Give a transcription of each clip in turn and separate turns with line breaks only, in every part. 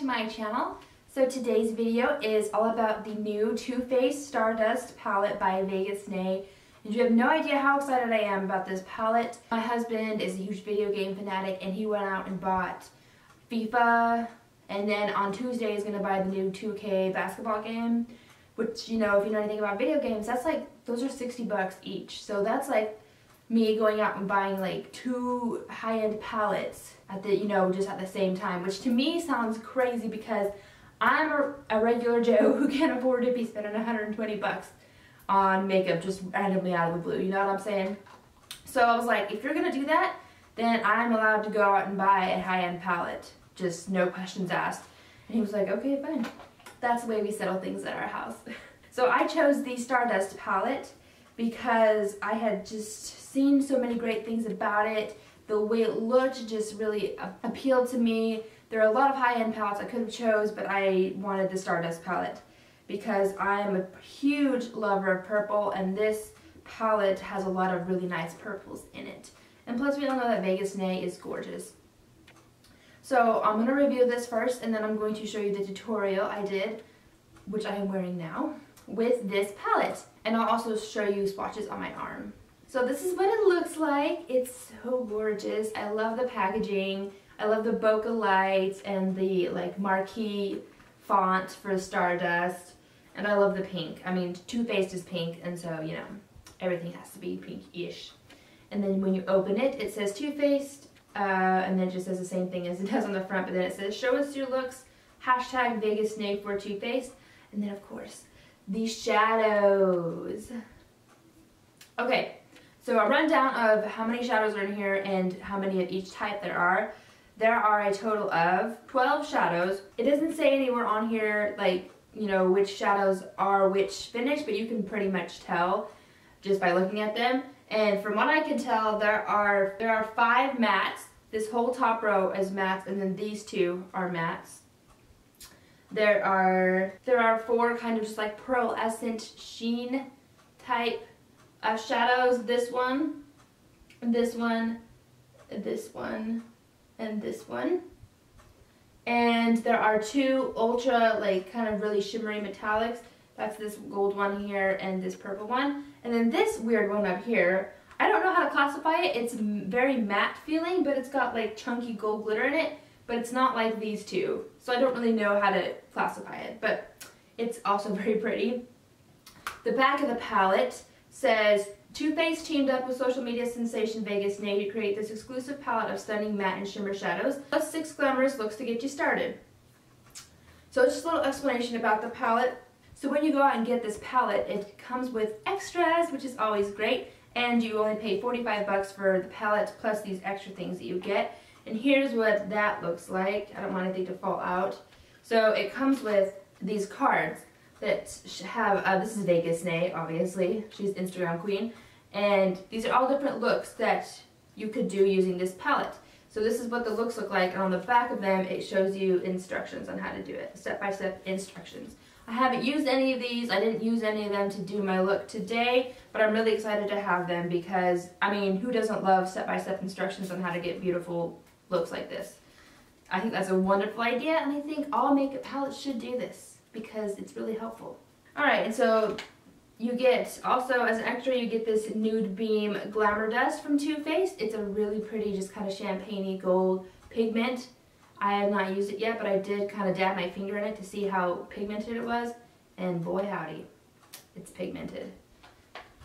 to my channel. So today's video is all about the new Too Faced Stardust palette by Vegas Nay. And you have no idea how excited I am about this palette. My husband is a huge video game fanatic and he went out and bought FIFA, and then on Tuesday he's going to buy the new 2K basketball game, which, you know, if you know anything about video games, that's like, those are 60 bucks each. So that's like me going out and buying like 2 high-end palettes at the, you know, just at the same time, which to me sounds crazy because I'm a regular Joe who can't afford to be spending 120 bucks on makeup just randomly out of the blue, you know what I'm saying? So I was like, if you're gonna do that, then I'm allowed to go out and buy a high-end palette, just no questions asked. And he was like, okay, fine. That's the way we settle things at our house. So I chose the Stardust palette because I had just seen so many great things about it. The way it looked just really appealed to me. There are a lot of high-end palettes I could have chose, but I wanted the Stardust palette because I am a huge lover of purple, and this palette has a lot of really nice purples in it. And plus we all know that Vegas Nay is gorgeous. So I'm going to review this first, and then I'm going to show you the tutorial I did, which I am wearing now, with this palette. And I'll also show you swatches on my arm. So this is what it looks like. It's so gorgeous. I love the packaging. I love the bokeh lights and the like marquee font for Stardust. And I love the pink. I mean, Too Faced is pink, and so, you know, everything has to be pink-ish. And then when you open it, it says Too Faced, and then it just says the same thing as it does on the front, but then it says show us your looks, hashtag Vegas Nay for Too Faced. And then, of course, the shadows. Okay. So a rundown of how many shadows are in here and how many of each type there are. There are a total of 12 shadows. It doesn't say anywhere on here, like, you know, which shadows are which finish, but you can pretty much tell just by looking at them. And from what I can tell, there are 5 mattes. This whole top row is mattes, and then these 2 are mattes. There are 4 kind of just like pearlescent sheen type shadows. This one, this one, this one, and this one. And there are 2 ultra, like, kind of really shimmery metallics. That's this gold one here and this purple one. And then this weird one up here, I don't know how to classify it. It's very matte feeling, but it's got like chunky gold glitter in it, but it's not like these 2. So I don't really know how to classify it, but it's also very pretty. The back of the palette says, Too Faced teamed up with social media sensation Vegas Nay to create this exclusive palette of stunning matte and shimmer shadows, plus 6 glamorous looks to get you started. So it's just a little explanation about the palette. So when you go out and get this palette, it comes with extras, which is always great, and you only pay 45 bucks for the palette plus these extra things that you get. And here's what that looks like. I don't want anything to fall out. So it comes with these cards that have, this is Vegas Nay, obviously. She's Instagram queen. And these are all different looks that you could do using this palette. So this is what the looks look like, and on the back of them it shows you instructions on how to do it, step-by-step instructions. I haven't used any of these. I didn't use any of them to do my look today, but I'm really excited to have them because, I mean, who doesn't love step-by-step instructions on how to get beautiful looks like this? I think that's a wonderful idea, and I think all makeup palettes should do this because it's really helpful. Alright, and so you get, also as an extra, you get this Nude Beam Glamour Dust from Too Faced. It's a really pretty, just kind of champagne-y gold pigment. I have not used it yet, but I did kind of dab my finger in it to see how pigmented it was, and boy howdy, it's pigmented.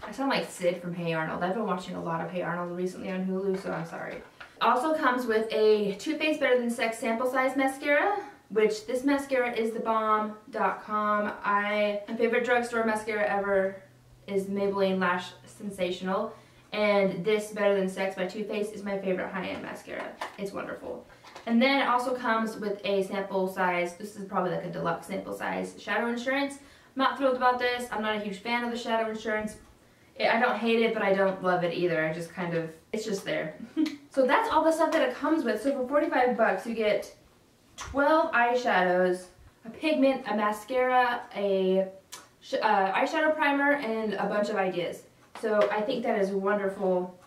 I sound like Sid from Hey Arnold. I've been watching a lot of Hey Arnold recently on Hulu, so I'm sorry. Also comes with a Too Faced Better Than Sex sample size mascara, which this mascara is thebomb.com. My favorite drugstore mascara ever is Maybelline Lash Sensational, and this Better Than Sex by Too Faced is my favorite high-end mascara. It's wonderful. And then it also comes with a sample size, this is probably like a deluxe sample size, shadow insurance. I'm not thrilled about this. I'm not a huge fan of the shadow insurance. I don't hate it, but I don't love it either. I just kind of, it's just there. So that's all the stuff that it comes with. So for 45 bucks, you get 12 eyeshadows, a pigment, a mascara, a eyeshadow primer, and a bunch of ideas. So I think that is wonderful,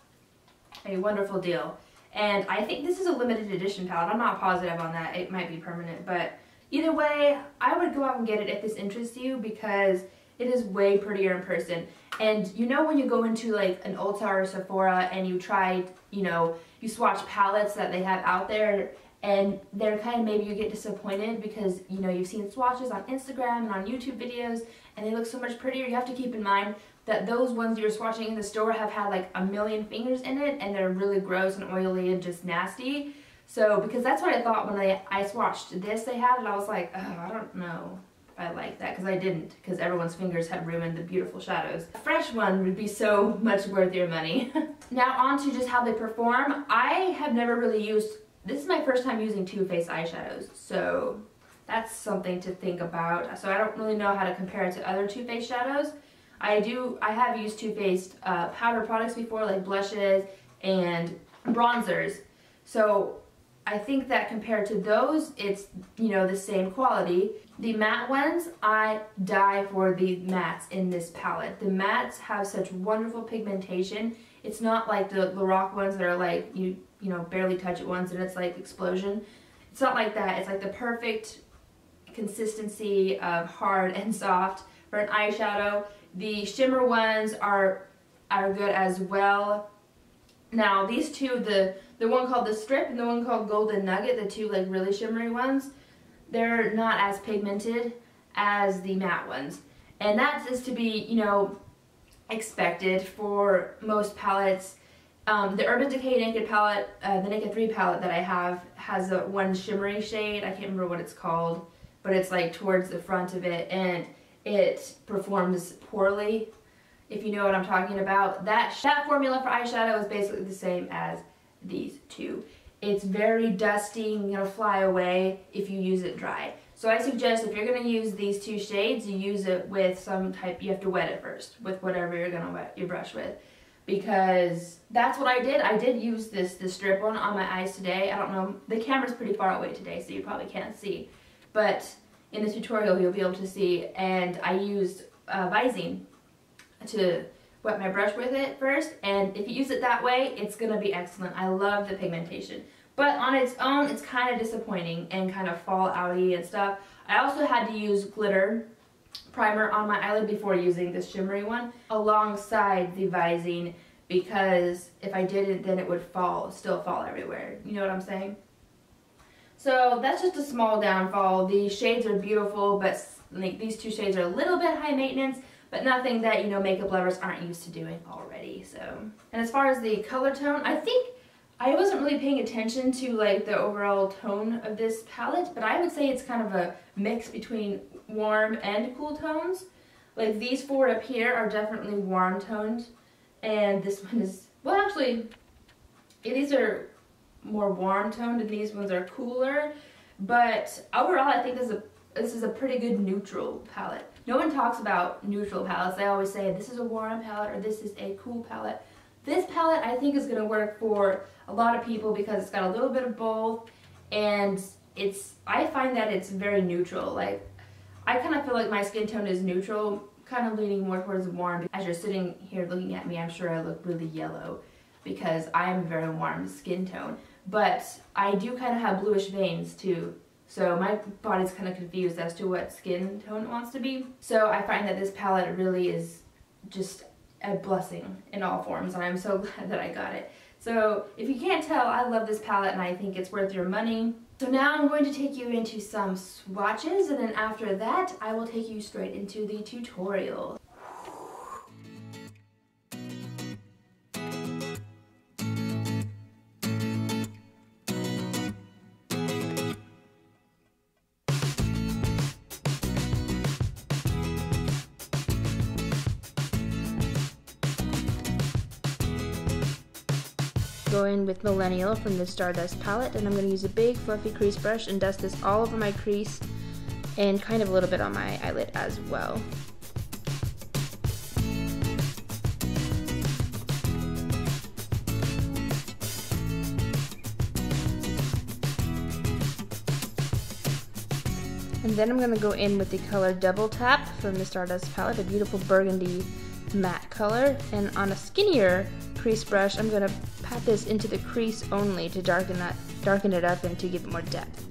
a wonderful deal. And I think this is a limited edition palette. I'm not positive on that. It might be permanent, but Either way, I would go out and get it if this interests you because it is way prettier in person. And you know when you go into like an Ulta or Sephora and you try, you know, you swatch palettes that they have out there and they're kind of, maybe you get disappointed because, you know, you've seen swatches on Instagram and on YouTube videos and they look so much prettier. You have to keep in mind that those ones you're swatching in the store have had like a million fingers in it and they're really gross and oily and just nasty. So, because that's what I thought when I swatched this they had, and I was like, oh, I don't know if I like that, because I didn't, because everyone's fingers had ruined the beautiful shadows. A fresh one would be so much worth your money. Now on to just how they perform. I have never really used, this is my first time using Too Faced eyeshadows, so that's something to think about. So I don't really know how to compare it to other Too Faced shadows. I have used Too Faced powder products before, like blushes and bronzers. So I think that compared to those, it's, you know, the same quality. The matte ones, I die for the mattes in this palette. The mattes have such wonderful pigmentation. It's not like the Lorac ones that are like, you know, barely touch it once and it's like explosion. It's not like that. It's like the perfect consistency of hard and soft for an eyeshadow. The shimmer ones are good as well. Now these two, the one called the Strip and the one called Golden Nugget, the two like really shimmery ones, they're not as pigmented as the matte ones. And that is to be, you know, expected for most palettes. The Urban Decay Naked palette, the Naked 3 palette that I have, has a one shimmery shade. I can't remember what it's called, but it's like towards the front of it and it performs poorly. If you know what I'm talking about, that formula for eyeshadow is basically the same as these two. It's very dusty and gonna fly away if you use it dry. So I suggest if you're gonna use these two shades, you use it with some type, you have to wet it first with whatever you're gonna wet your brush with. Because that's what I did. I did use the Strip one on my eyes today. I don't know, the camera's pretty far away today, so you probably can't see. But in the tutorial, you'll be able to see. And I used Visine to wet my brush with it first, and if you use it that way, it's gonna be excellent. I love the pigmentation, but on its own, it's kind of disappointing and kind of fall outy and stuff. I also had to use glitter primer on my eyelid before using this shimmery one alongside the Visine, because if I didn't, then it would still fall everywhere. You know what I'm saying? So that's just a small downfall. The shades are beautiful, but like these two shades are a little bit high maintenance, but nothing that, you know, makeup lovers aren't used to doing already. So, and as far as the color tone, I think I wasn't really paying attention to like the overall tone of this palette, but I would say it's kind of a mix between warm and cool tones. Like these four up here are definitely warm toned, and this one is, well actually, these are more warm toned and these ones are cooler, but overall I think this is a pretty good neutral palette. No one talks about neutral palettes. They always say this is a warm palette or this is a cool palette. This palette I think is going to work for a lot of people because it's got a little bit of both, and I find that it's very neutral. Like, I kind of feel like my skin tone is neutral, kind of leaning more towards warm. As you're sitting here looking at me, I'm sure I look really yellow because I am a very warm skin tone. But I do kind of have bluish veins too. So my body's kind of confused as to what skin tone it wants to be. So I find that this palette really is just a blessing in all forms, and I'm so glad that I got it. So if you can't tell, I love this palette and I think it's worth your money. So now I'm going to take you into some swatches, and then after that I will take you straight into the tutorial. Go in with Millennial from the Stardust palette, and I'm going to use a big fluffy crease brush and dust this all over my crease and kind of a little bit on my eyelid as well. And then I'm going to go in with the color Double Tap from the Stardust palette, a beautiful burgundy matte color, and on a skinnier crease brush I'm going to pat this into the crease only to darken it up and to give it more depth.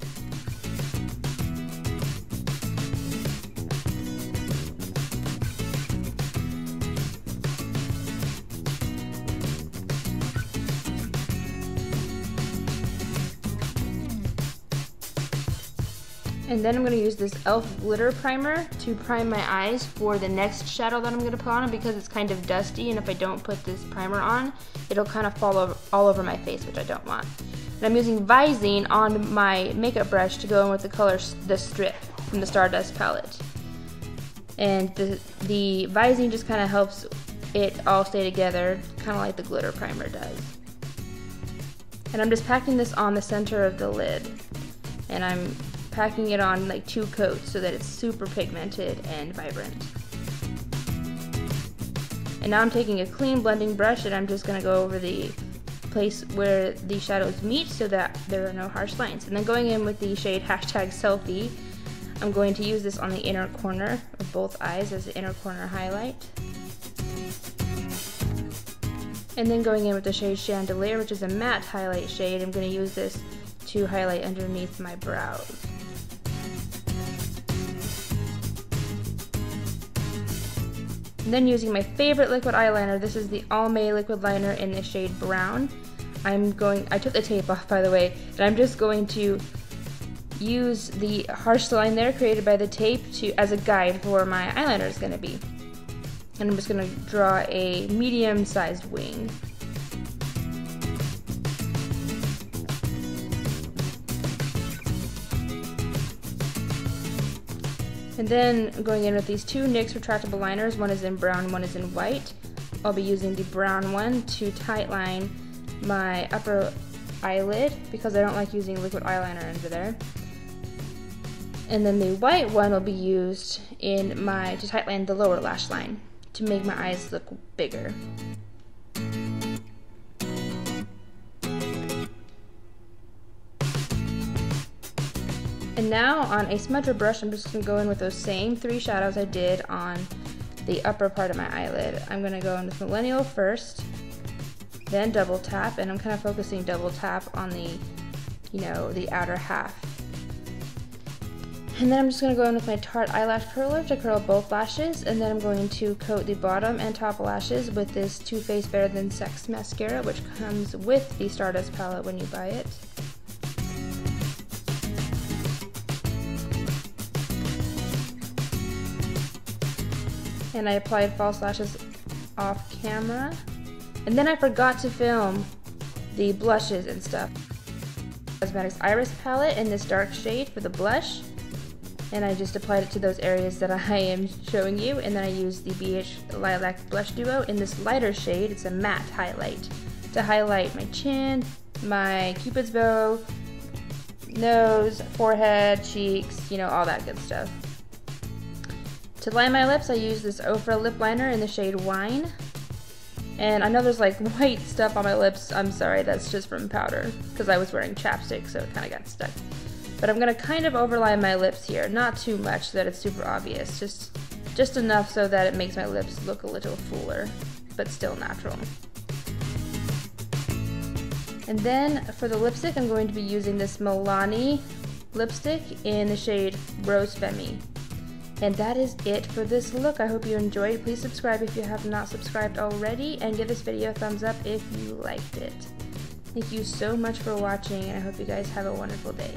And then I'm going to use this e.l.f. glitter primer to prime my eyes for the next shadow that I'm going to put on. And because it's kind of dusty, and if I don't put this primer on, it'll kind of fall all over my face, which I don't want. And I'm using Visine on my makeup brush to go in with the color The Strip from the Stardust palette. And the Visine just kind of helps it all stay together, kind of like the glitter primer does. And I'm just packing this on the center of the lid. And I'm packing it on like 2 coats so that it's super pigmented and vibrant. And now I'm taking a clean blending brush and I'm just going to go over the place where the shadows meet so that there are no harsh lines. And then going in with the shade #selfie, I'm going to use this on the inner corner of both eyes as the inner corner highlight. And then going in with the shade Chandelier, which is a matte highlight shade, I'm going to use this to highlight underneath my brows. And then using my favorite liquid eyeliner, this is the Almay liquid liner in the shade Brown. I took the tape off, by the way, and I'm just going to use the harsh line there created by the tape as a guide for where my eyeliner is going to be. And I'm just going to draw a medium-sized wing. And then going in with these 2 NYX retractable liners, one is in brown, one is in white. I'll be using the brown one to tightline my upper eyelid because I don't like using liquid eyeliner under there. And then the white one will be used to tightline the lower lash line to make my eyes look bigger. And now on a smudger brush, I'm just going to go in with those same 3 shadows I did on the upper part of my eyelid. I'm going to go in with Millennial first, then double tap, and I'm kind of focusing double tap on the outer half. And then I'm just going to go in with my Tarte eyelash curler to curl both lashes, and then I'm going to coat the bottom and top lashes with this Too Faced Better Than Sex mascara, which comes with the Stardust palette when you buy it. And I applied false lashes off camera. And then I forgot to film the blushes and stuff. Cosmetics Iris palette in this dark shade for the blush. And I just applied it to those areas that I am showing you. And then I used the BH Lilac Blush Duo in this lighter shade. It's a matte highlight to highlight my chin, my cupid's bow, nose, forehead, cheeks, all that good stuff. To line my lips, I use this Ofra lip liner in the shade Wine. And I know there's like white stuff on my lips. I'm sorry, that's just from powder because I was wearing chapstick, so it kind of got stuck. But I'm going to kind of overline my lips here. Not too much so that it's super obvious. Just enough so that it makes my lips look a little fuller, but still natural. And then for the lipstick, I'm going to be using this Milani lipstick in the shade Rose Femme. And that is it for this look. I hope you enjoyed. Please subscribe if you have not subscribed already, and give this video a thumbs up if you liked it. Thank you so much for watching, and I hope you guys have a wonderful day.